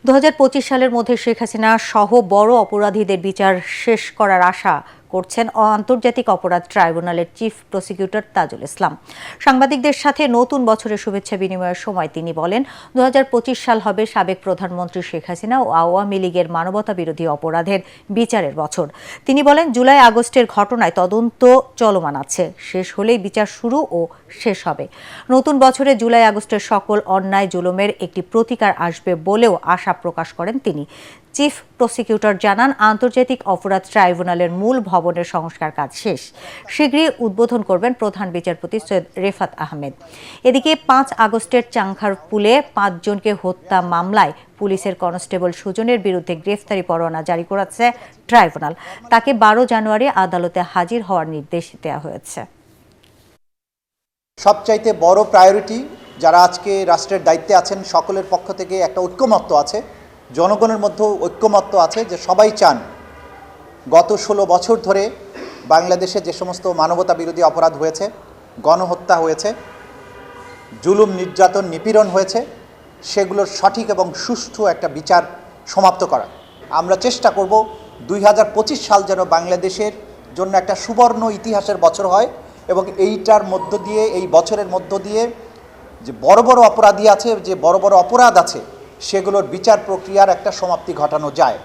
2025 সালের মধ্যে শেখ হাসিনা সহ বড় অপরাধীদের বিচার শেষ করার আশা করছেন আন্তর্জাতিক অপরাধ ট্রাইব্যুনালের চিফ প্রসিকিউটর তাজুল ইসলাম। সাংবাদিকদের সাথে নতুন বছরের শুভেচ্ছা বিনিময়ের সময় তিনি বলেন, 2025 সাল হবে সাবেক প্রধানমন্ত্রী শেখ হাসিনা ও আওয়ামী লীগের মানবতা বিরোধী অপরাধের বিচারের বছর। তিনি বলেন, জুলাই আগস্টের ঘটনায় তদন্ত চলমান আছে, শেষ হলেই বিচার শুরু ও শেষ হবে। নতুন বছরে জুলাই আগস্টের সকল অন্যায় জুলুমের একটি প্রতিকার আসবে বলেও আশা প্রকাশ করেন তিনি। চিফ প্রসিকিউটর জানান, আন্তর্জাতিক অপরাধ ট্রাইব্যুনালের মূল ভবনের সংস্কার কাজ শেষ, শীঘ্রই উদ্বোধন করবেন প্রধান বিচারপতি সৈয়দ রেফাত আহমেদ। এদিকে 5 আগস্টের চাংখারপুলে 5 জনকে হত্যা মামলায় পুলিশের কনস্টেবল সুজনের বিরুদ্ধে গ্রেফতারি পরোয়ানা জারি করেছে ট্রাইব্যুনাল। তাকে 12 জানুয়ারি আদালতে হাজির হওয়ার নির্দেশ দেওয়া হয়েছে। সবচাইতে বড় প্রায়োরিটি যারা আজকে রাষ্ট্রের দায়িত্বে আছেন সকলের পক্ষ থেকে একটা ঐক্যমত্য আছে, জনগণের মধ্যেও ঐক্যমত্য আছে যে সবাই চান গত 16 বছর ধরে বাংলাদেশে যে সমস্ত মানবতা বিরোধী অপরাধ হয়েছে, গণহত্যা হয়েছে, জুলুম নির্যাতন নিপীড়ন হয়েছে, সেগুলোর সঠিক এবং সুষ্ঠু একটা বিচার সমাপ্ত করা। আমরা চেষ্টা করব 2025 সাল যেন বাংলাদেশের জন্য একটা সুবর্ণ ইতিহাসের বছর হয় এবং এইটার মধ্য দিয়ে, এই বছরের মধ্য দিয়ে যে বড় বড় অপরাধী আছে, যে বড় বড় অপরাধ আছে, সেগুলোর বিচার প্রক্রিয়ার একটা সমাপ্তি ঘটানো যায়।